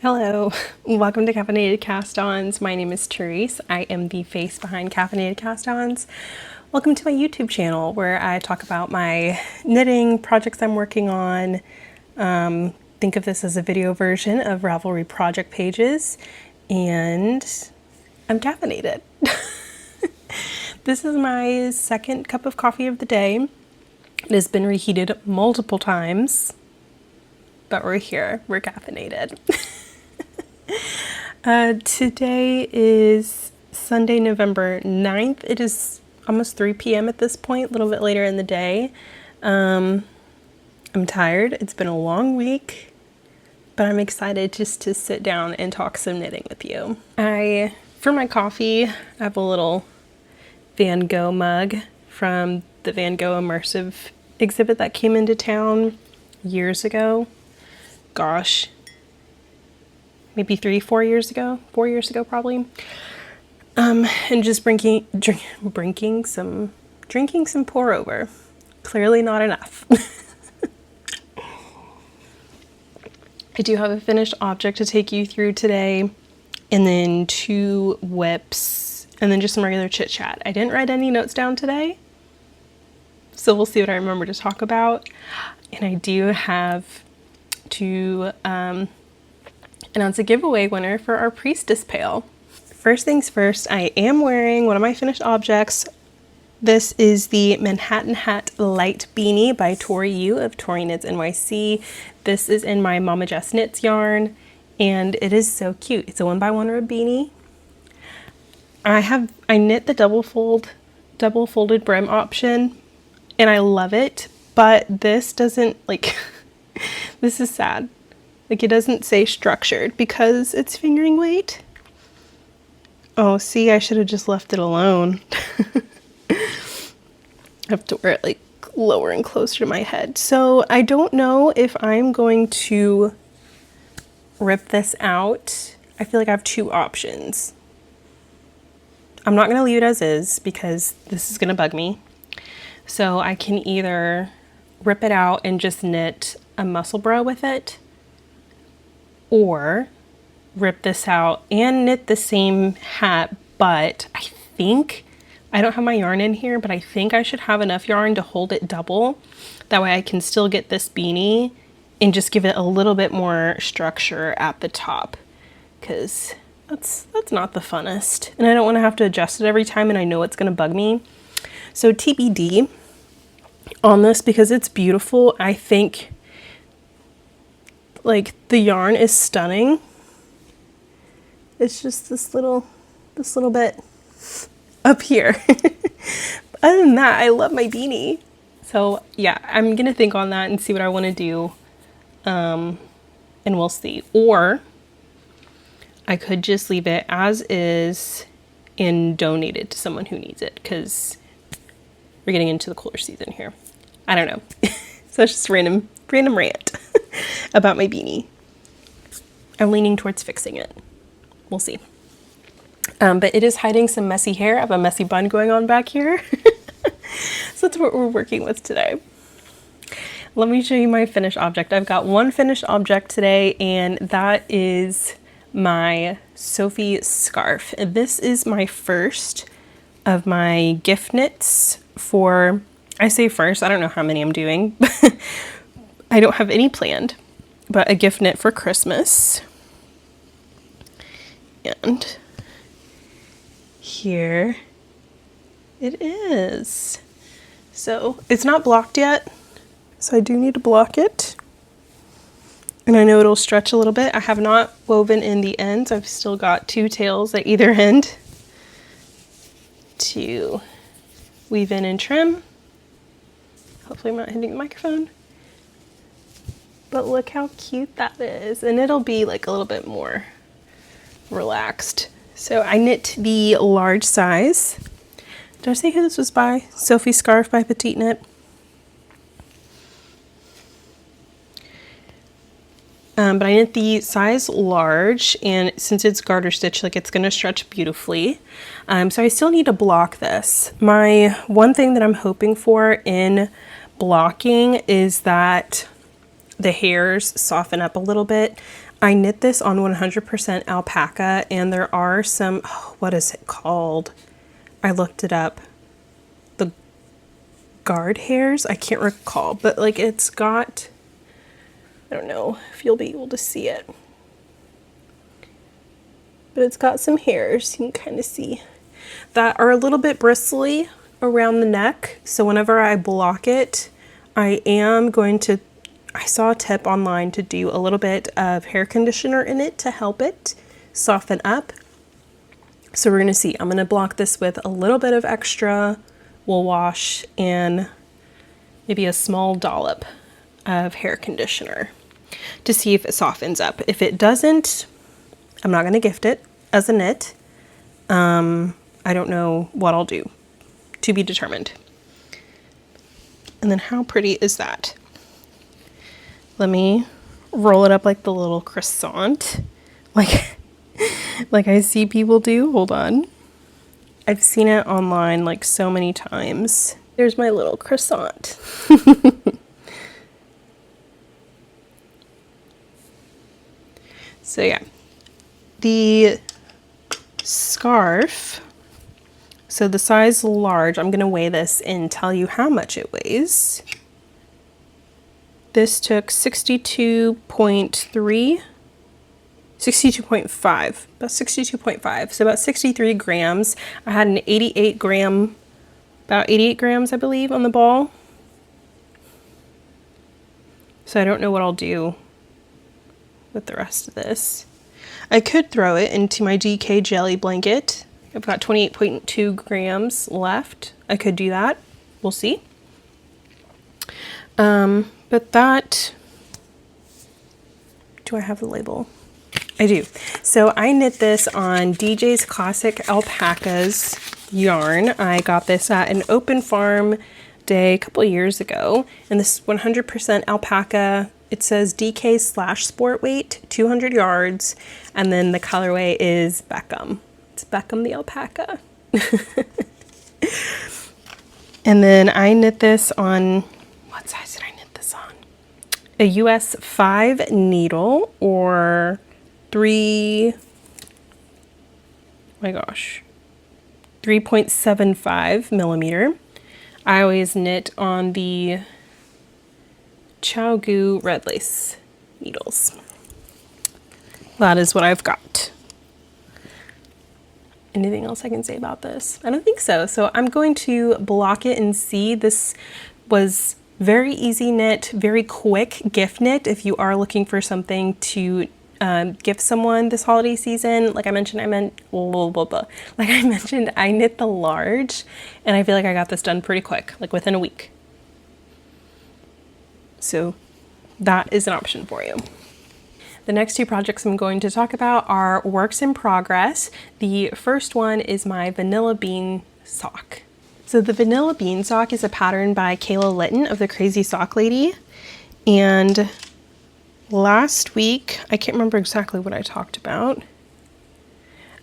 Hello, welcome to Caffeinated Cast-Ons. My name is Therese. I am the face behind Caffeinated Cast-Ons. Welcome to my YouTube channel where I talk about my knitting projects I'm working on. Think of this as a video version of Ravelry project pages, and I'm caffeinated. This is my second cup of coffee of the day. It has been reheated multiple times, but we're here, we're caffeinated. Today is Sunday, November 9th. It is almost 3 p.m. at this point, a little bit later in the day. I'm tired. It's been a long week, but I'm excited just to sit down and talk some knitting with you. For my coffee, I have a little Van Gogh mug from the Van Gogh immersive exhibit that came into town years ago. Gosh. Maybe 4 years ago probably. And just drinking some pour over. Clearly not enough. I do have a finished object to take you through today, and then 2 whips, and then just some regular chit chat. I didn't write any notes down today, so we'll see what I remember to talk about. And I do have to announce a giveaway winner for our Priestess Pail. First things first, I am wearing one of my finished objects. This is the Manhattan Hat Light Beanie by Tori Yu of Tori Knits NYC. This is in my Mama Jess Knits yarn, and it is so cute. It's a 1x1 rib beanie. I knit the double folded brim option, and I love it, but this doesn't, like, this is sad. Like, it doesn't say structured because it's fingering weight. Oh, see, I should have just left it alone. I have to wear it like lower and closer to my head. So I don't know if I'm going to rip this out. I feel like I have 2 options. I'm not going to leave it as is because this is going to bug me. So I can either rip it out and just knit a muscle bra with it, or rip this out and knit the same hat, but I think, I don't have my yarn in here, but I think I should have enough yarn to hold it double. That way I can still get this beanie and just give it a little bit more structure at the top, because that's not the funnest. And I don't want to have to adjust it every time, and I know it's going to bug me. So TBD on this, because it's beautiful. I think, like, the yarn is stunning. It's just this little bit up here. Other than that, I love my beanie. So yeah, I'm gonna think on that and see what I want to do, and we'll see. Or I could just leave it as is and donate it to someone who needs it, because we're getting into the cooler season here. I don't know. So it's just random rant about my beanie. I'm leaning towards fixing it. We'll see. But it is hiding some messy hair. I have a messy bun going on back here. So that's what we're working with today. Let me show you my finished object. I've got one finished object today, and that is my Sophie Scarf. And this is my first of my gift knits for, I say first, I don't know how many I'm doing. I don't have any planned, but a gift knit for Christmas. And here it is. So it's not blocked yet, so I do need to block it. And I know it'll stretch a little bit. I have not woven in the ends. I've still got 2 tails at either end to weave in and trim. Hopefully I'm not hitting the microphone. But look how cute that is. And it'll be like a little bit more relaxed. So I knit the large size. Did I say who this was by? Sophie Scarf by Petite Knit. But I knit the size large, and since it's garter stitch, like, it's gonna stretch beautifully. So I still need to block this. My one thing that I'm hoping for in blocking is that the hairs soften up a little bit. I knit this on 100% alpaca, and there are some, what is it called? I looked it up. The guard hairs? I can't recall, but like it's got, I don't know if you'll be able to see it, but it's got some hairs you can kind of see that are a little bit bristly around the neck. So whenever I block it, I am going to, I saw a tip online to do a little bit of hair conditioner in it to help it soften up. So we're going to see, I'm going to block this with a little bit of extra wool wash and maybe a small dollop of hair conditioner to see if it softens up. If it doesn't, I'm not going to gift it as a knit. I don't know what I'll do, to be determined. And then how pretty is that? Let me roll it up like the little croissant, like I see people do. Hold on. I've seen it online like so many times. There's my little croissant. So yeah, the scarf, so the size large, I'm going to weigh this and tell you how much it weighs. This took 62.5, about 62.5, so about 63 grams. I had an 88 gram, about 88 grams, I believe, on the ball. So I don't know what I'll do with the rest of this. I could throw it into my DK jelly blanket. I've got 28.2 grams left. I could do that. We'll see. But that, do I have the label? I do. So I knit this on DJ's Classic Alpacas yarn. I got this at an open farm day a couple of years ago, and this 100% alpaca. It says DK/sport weight, 200 yards, and then the colorway is Beckham. It's Beckham the alpaca. And then I knit this on, what size did I knit this on? A US 5 needle, or 3.75 millimeter. I always knit on the Chow red lace needles. That is what I've got. Anything else I can say about this? I don't think so. So I'm going to block it and see. This was very easy knit, very quick gift knit if you are looking for something to gift someone this holiday season. Like I mentioned, I knit the large, and I feel like I got this done pretty quick, like within a week. So that is an option for you. The next two projects I'm going to talk about are works in progress. The first one is my Vanilla Bean sock. So the Vanilla Bean sock is a pattern by Kayla Litton of the Crazy Sock Lady. And last week, I can't remember exactly what I talked about,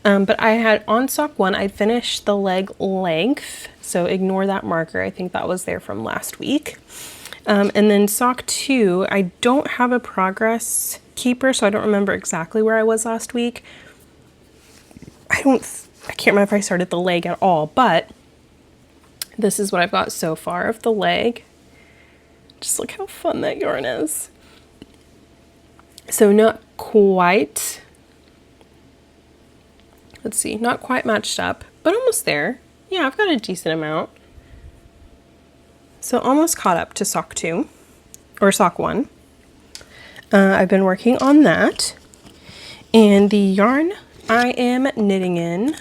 but I had on sock 1, I finished the leg length. So ignore that marker. I think that was there from last week. And then sock 2, I don't have a progress keeper, so I don't remember exactly where I was last week. I can't remember if I started the leg at all, but this is what I've got so far of the leg. Just look how fun that yarn is. So not quite, let's see, not quite matched up, but almost there. Yeah, I've got a decent amount. So almost caught up to sock 2, or sock 1. I've been working on that. And the yarn I am knitting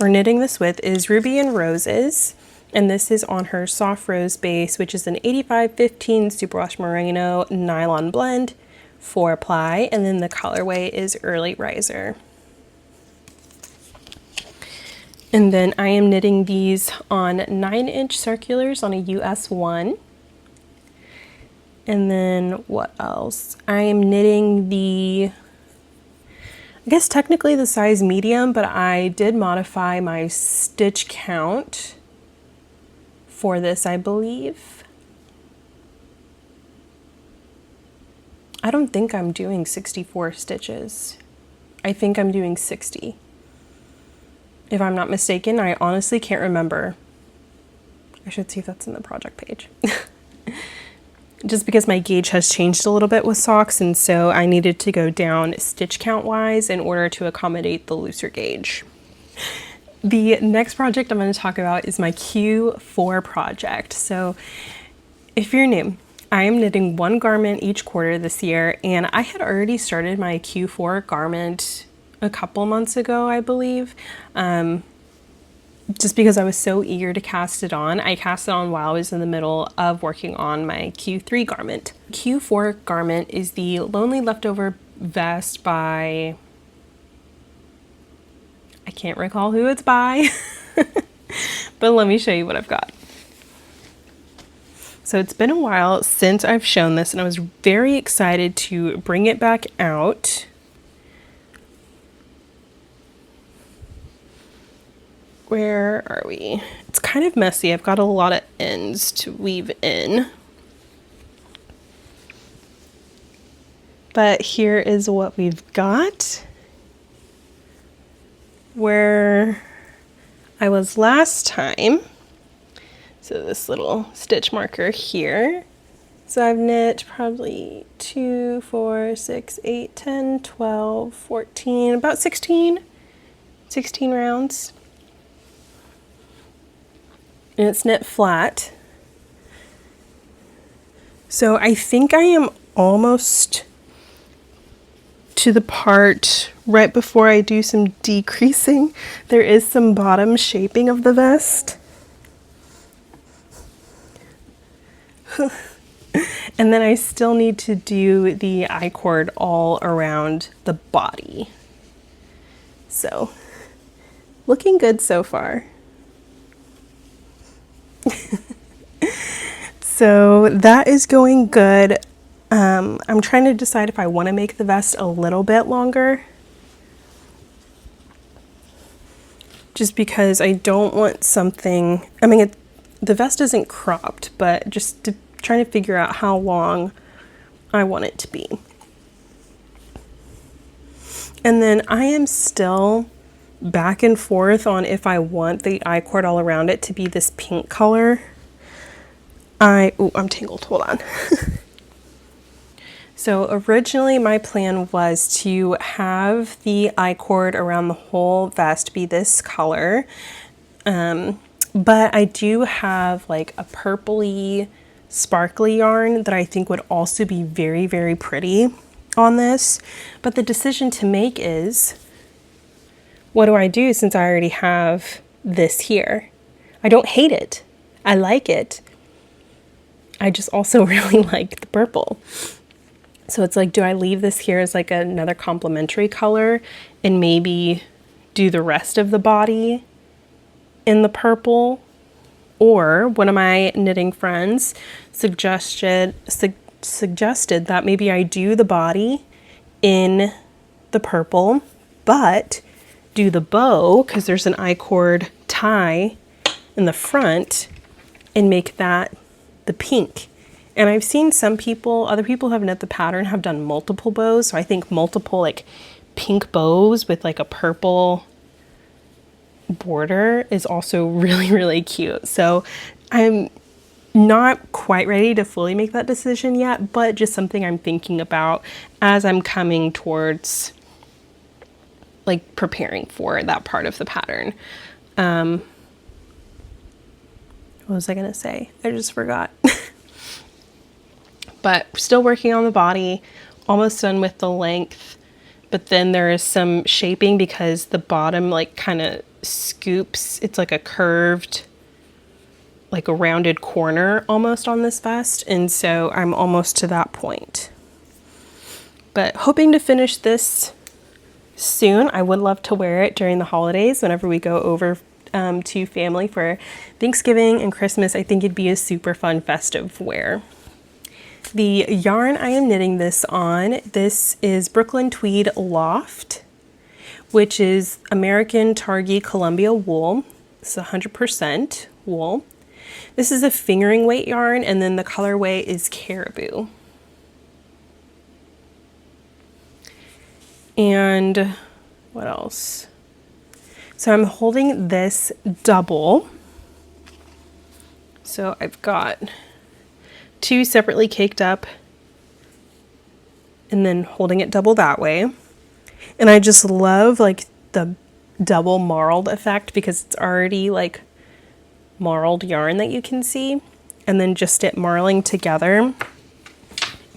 this with is Ruby and Roses. And this is on her soft rose base, which is an 85-15 superwash merino nylon blend, 4-ply, and then the colorway is Early Riser. And then I am knitting these on 9-inch circulars on a US 1. And then what else? I am knitting I guess technically the size medium, but I did modify my stitch count for this, I believe. I don't think I'm doing 64 stitches. I think I'm doing 60. If I'm not mistaken, I honestly can't remember. I should see if that's in the project page. Just because my gauge has changed a little bit with socks, and so I needed to go down stitch count wise in order to accommodate the looser gauge. The next project I'm going to talk about is my Q4 project. So if you're new, I am knitting one garment each quarter this year, and I had already started my Q4 garment a couple months ago, I believe. Just because I was so eager to cast it on. I cast it on while I was in the middle of working on my Q3 garment. Q4 garment is the Lonely Leftover vest by, I can't recall who it's by, but let me show you what I've got. So it's been a while since I've shown this, and I was very excited to bring it back out. Where are we? It's kind of messy. I've got a lot of ends to weave in. But here is what we've got. Where I was last time. So this little stitch marker here. So I've knit probably 2, 4, 6, 8, 10, 12, 14, about 16 rounds. And it's knit flat. So I think I am almost to the part right before I do some decreasing. There is some bottom shaping of the vest. And then I still need to do the I-cord all around the body. So, looking good so far. So that is going good. I'm trying to decide if I want to make the vest a little bit longer. Just because I don't want something, I mean, the vest isn't cropped, but just trying to figure out how long I want it to be. And then I am still back and forth on if I want the I-cord all around it to be this pink color. I'm tangled, hold on. So originally my plan was to have the I-cord around the whole vest be this color. But I do have like a purpley, sparkly yarn that I think would also be very, very pretty on this. But the decision to make is, what do I do since I already have this here? I don't hate it. I like it. I just also really like the purple. So it's like, do I leave this here as like another complementary color and maybe do the rest of the body in the purple? Or one of my knitting friends suggested that maybe I do the body in the purple, but do the bow, because there's an I-cord tie in the front, and make that the pink. And I've seen some people, other people who have knit the pattern have done multiple bows. So I think multiple like pink bows with like a purple border is also really, really cute. So I'm not quite ready to fully make that decision yet, but just something I'm thinking about as I'm coming towards like preparing for that part of the pattern. What was I gonna say? I just forgot. But still working on the body, almost done with the length, but then there is some shaping because the bottom like kind of scoops. It's like a curved, like a rounded corner almost on this vest, and so I'm almost to that point. But hoping to finish this soon. I would love to wear it during the holidays whenever we go over to family for Thanksgiving and Christmas. I think it'd be a super fun festive wear. The yarn I am knitting this on, this is Brooklyn Tweed Loft, which is American Targhee Columbia wool. It's 100% wool. This is a fingering weight yarn, and then the colorway is Caribou. And what else? So I'm holding this double. So I've got 2 separately caked up and then holding it double that way. And I just love like the double marled effect because it's already like marled yarn that you can see. And then just it marling together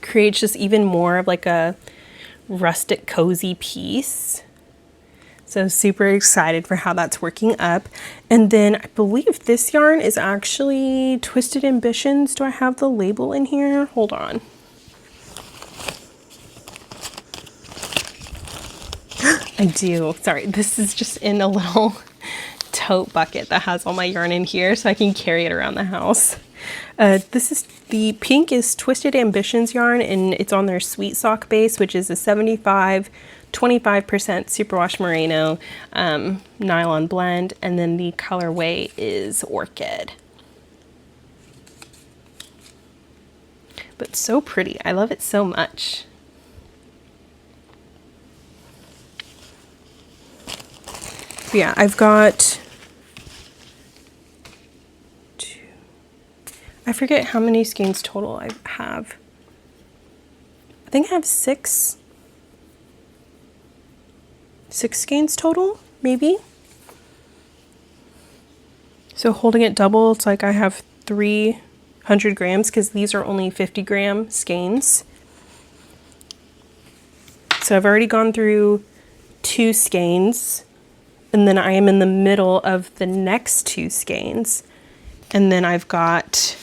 creates just even more of like a rustic cozy piece. So super excited for how that's working up. And then I believe this yarn is actually Twisted Ambitions. Do I have the label in here? Hold on. I do. Sorry, this is just in a little tote bucket that has all my yarn in here so I can carry it around the house. This is the pink is Twisted Ambitions yarn, and it's on their Sweet Sock base, which is a 25% superwash merino nylon blend, and then the colorway is Orchid. But so pretty. I love it so much. Yeah, I've got I forget how many skeins total I have. I think I have six skeins total, maybe. So holding it double, it's like I have 300 grams because these are only 50-gram skeins. So I've already gone through 2 skeins, and then I am in the middle of the next 2 skeins, and then I've got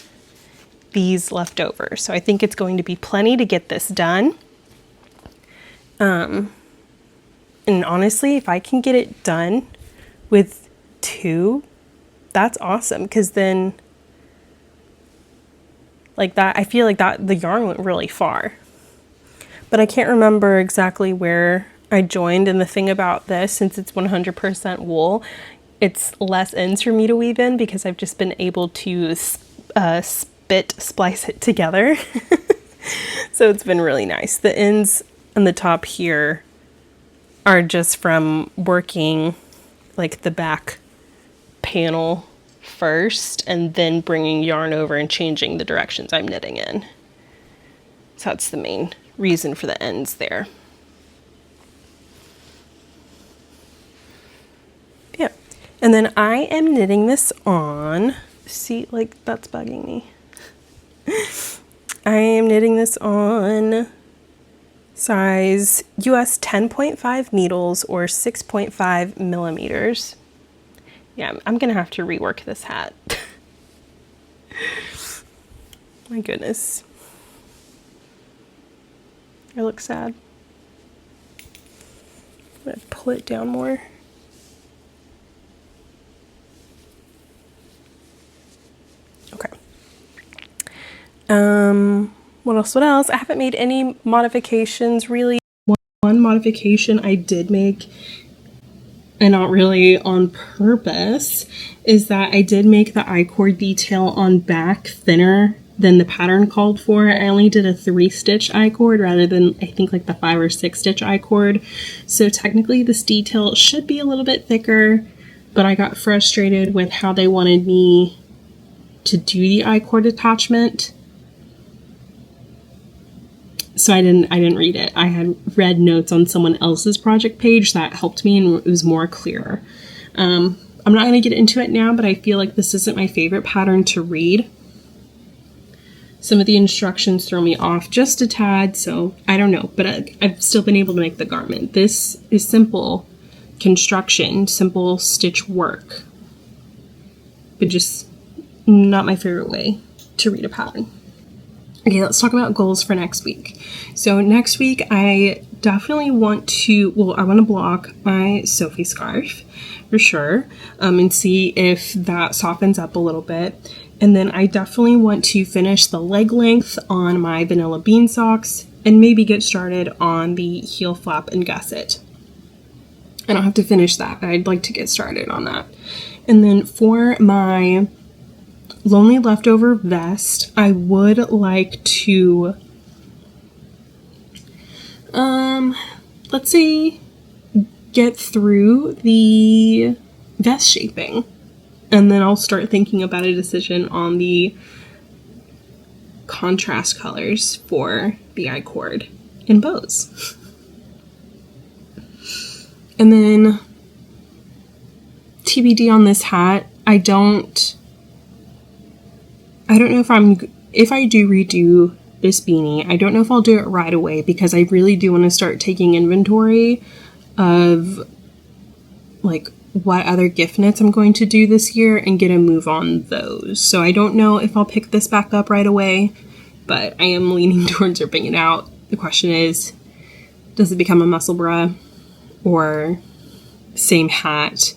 these left over. So I think it's going to be plenty to get this done. And honestly, if I can get it done with 2, that's awesome, because then like that, I feel like that the yarn went really far. But I can't remember exactly where I joined, and the thing about this, since it's 100% wool, it's less ends for me to weave in because I've just been able to splice it together. So it's been really nice. The ends on the top here are just from working like the back panel first and then bringing yarn over and changing the directions I'm knitting in. So that's the main reason for the ends there. Yeah. And then I am knitting this on, see, like that's bugging me. I am knitting this on size US 10.5 needles or 6.5 millimeters. Yeah, I'm gonna have to rework this hat. My goodness. I look sad. I'm gonna pull it down more. Okay. What else? I haven't made any modifications really. One modification I did make, and not really on purpose, is that I did make the I-cord detail on back thinner than the pattern called for. I only did a 3-stitch I-cord rather than I think like the 5 or 6-stitch I-cord. So technically this detail should be a little bit thicker, but I got frustrated with how they wanted me to do the I-cord attachment. So I didn't read it. I had read notes on someone else's project page that helped me and it was more clear. I'm not going to get into it now, but I feel like this isn't my favorite pattern to read. Some of the instructions throw me off just a tad, so I don't know, but I've still been able to make the garment. This is simple construction, simple stitch work, but just not my favorite way to read a pattern. Okay, let's talk about goals for next week. So next week, I definitely want to, I want to block my Sophie Scarf for sure, and see if that softens up a little bit. And then I definitely want to finish the leg length on my vanilla bean socks and maybe get started on the heel flap and gusset. I don't have to finish that, but I'd like to get started on that. And then for my Lonely Leftover vest, I would like to let's say, get through the vest shaping. And then I'll start thinking about a decision on the contrast colors for the I-cord and bows. And then TBD on this hat. I don't know if I do redo this beanie, I don't know if I'll do it right away, because I really do want to start taking inventory of like what other gift knits I'm going to do this year and get a move on those. So I don't know if I'll pick this back up right away, but I am leaning towards ripping it out. The question is, does it become a muscle bra, or same hat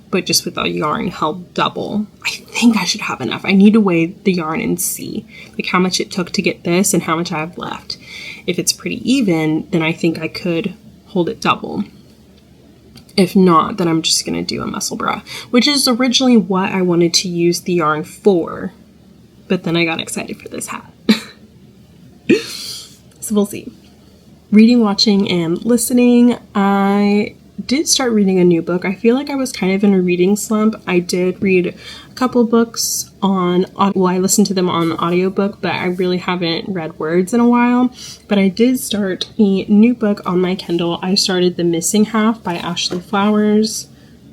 but just with the yarn held double? I think I should have enough. I need to weigh the yarn and see like how much it took to get this and how much I have left. If it's pretty even, then I think I could hold it double. If not, then I'm just going to do a muscle bra, which is originally what I wanted to use the yarn for, but then I got excited for this hat. So we'll see. Reading, watching, and listening. I did start reading a new book. I feel like I was kind of in a reading slump. I did read a couple books I listened to them on audiobook, but I really haven't read words in a while. But I did start a new book on my Kindle. I started The Missing Half by Ashley Flowers.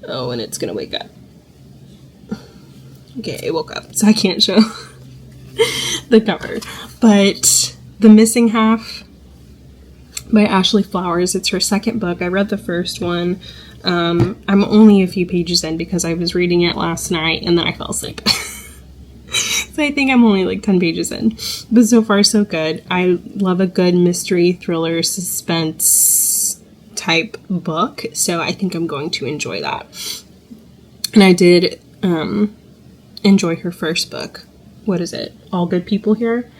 Oh, and it's gonna wake up. Okay, it woke up, so I can't show the cover. But The Missing Half by Ashley Flowers. It's her second book. I read the first one. I'm only a few pages in because I was reading it last night and then I fell asleep. So I think I'm only like 10 pages in. But so far so good. I love a good mystery, thriller, suspense type book. So I think I'm going to enjoy that. And I did enjoy her first book. What is it? All Good People Here.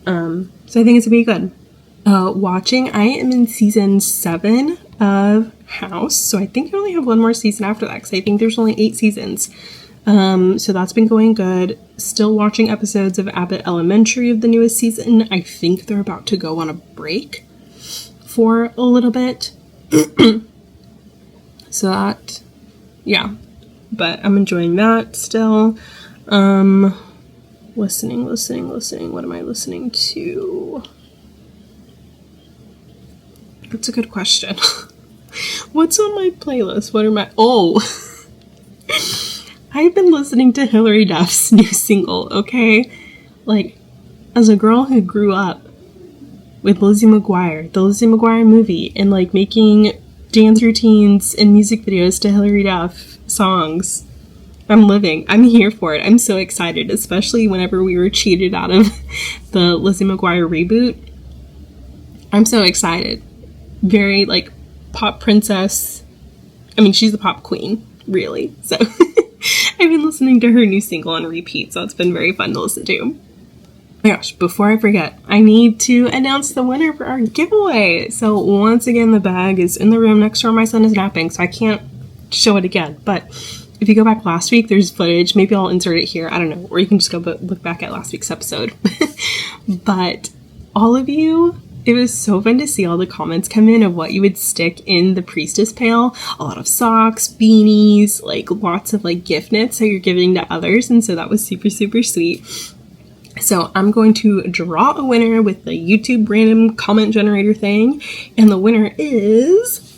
So I think it's going to be good. Watching, I am in season 7 of House, so I think I only have one more season after that, because I think there's only 8 seasons. So that's been going good. Still watching episodes of Abbott Elementary of the newest season. I think they're about to go on a break for a little bit. So that, yeah, but I'm enjoying that still. Listening. What am I listening to? That's a good question. What's on my playlist? I've been listening to Hilary Duff's new single, okay? Like, as a girl who grew up with Lizzie McGuire, the Lizzie McGuire movie, and like making dance routines and music videos to Hilary Duff songs, I'm here for it. I'm so excited, especially whenever we were cheated out of the Lizzie McGuire reboot. I'm so excited. Very, like, pop princess. I mean, she's the pop queen, really. So, I've been listening to her new single on repeat, so it's been very fun to listen to. Oh my gosh, before I forget, I need to announce the winner for our giveaway. So, once again, the bag is in the room next door. My son is napping, so I can't show it again. But if you go back last week, there's footage. Maybe I'll insert it here. I don't know. Or you can just go look back at last week's episode. But all of you, it was so fun to see all the comments come in of what you would stick in the priestess pail. A lot of socks, beanies, like lots of like gift knits that you're giving to others. And so that was super, super sweet. So I'm going to draw a winner with the YouTube random comment generator thing. And the winner is...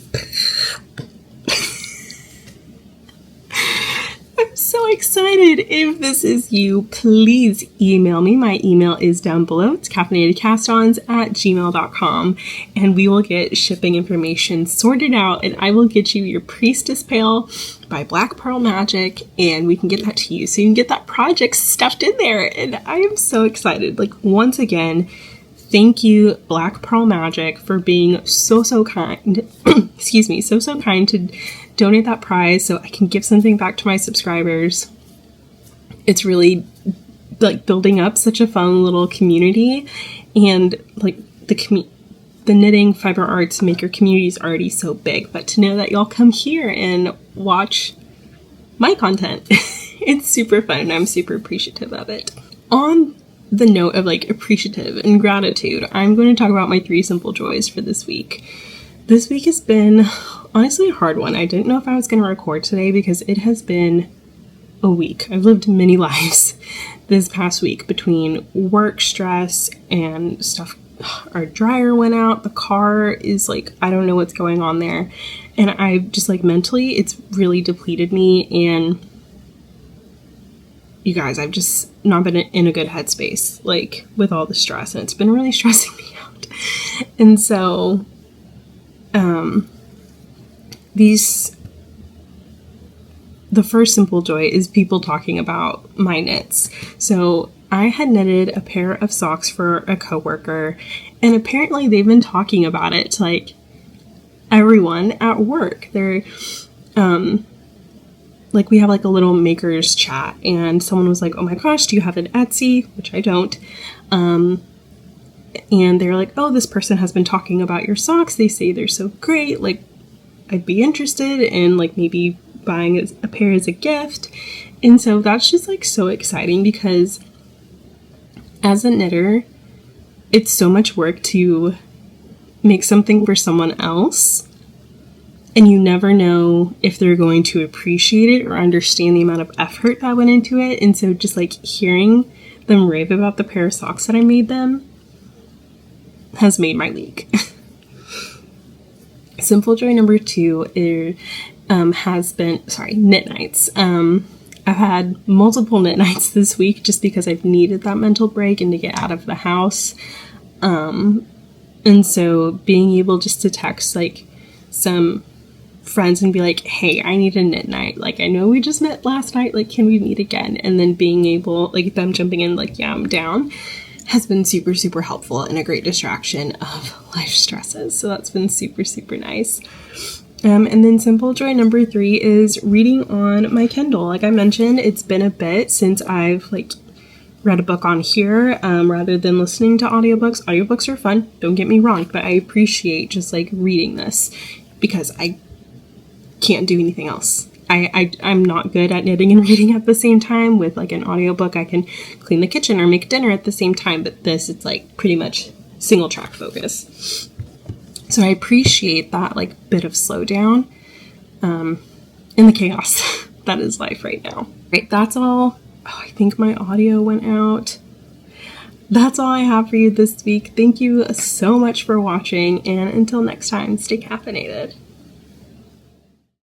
I'm so excited. If this is you, please email me. My email is down below. It's caffeinatedcastons@gmail.com, and we will get shipping information sorted out, and I will get you your Priestess Pail by Black Pearl Magic, and we can get that to you so you can get that project stuffed in there. And I am so excited. Like, once again, thank you, Black Pearl Magic, for being so kind. Excuse me, so kind to donate that prize so I can give something back to my subscribers. It's really like building up such a fun little community, and like the knitting fiber arts maker community is already so big, but to know that y'all come here and watch my content, it's super fun, and I'm super appreciative of it. On the note of like appreciative and gratitude, I'm going to talk about my 3 simple joys for this week. This week has been honestly a hard one. I didn't know if I was going to record today because it has been a week. I've lived many lives this past week between work stress and stuff. Our dryer went out. The car is like, I don't know what's going on there. And I just like mentally, it's really depleted me. And you guys, I've just not been in a good headspace, like with all the stress. And it's been really stressing me out. And so, the first simple joy is people talking about my knits. So I had knitted a pair of socks for a coworker, and apparently they've been talking about it to like everyone at work. They're, like we have like a little makers chat, and someone was like, oh my gosh, do you have an Etsy? Which I don't. And they're like, oh, this person has been talking about your socks. They say they're so great. Like, I'd be interested in like maybe buying a pair as a gift. And so that's just like so exciting because as a knitter, it's so much work to make something for someone else. And you never know if they're going to appreciate it or understand the amount of effort that went into it. And so just like hearing them rave about the pair of socks that I made them has made my week. Simple joy number 2 has been, knit nights. I've had multiple knit nights this week just because I've needed that mental break and to get out of the house. And so being able just to text like some friends and be like, hey, I need a knit night. Like, I know we just met last night. Like, can we meet again? And then being able, like, them jumping in, like, yeah, I'm down, has been super, super helpful and a great distraction of life stresses. So that's been super, super nice. And then simple joy number 3 is reading on my Kindle. Like I mentioned, it's been a bit since I've like read a book on here rather than listening to audiobooks. Audiobooks are fun, don't get me wrong, but I appreciate just like reading this because I can't do anything else. I'm not good at knitting and reading at the same time. With like an audiobook, I can clean the kitchen or make dinner at the same time, but this, it's like pretty much single track focus. So I appreciate that like bit of slowdown in the chaos that is life right now. Right, that's all. Oh, I think my audio went out. That's all I have for you this week. Thank you so much for watching, and until next time, stay caffeinated.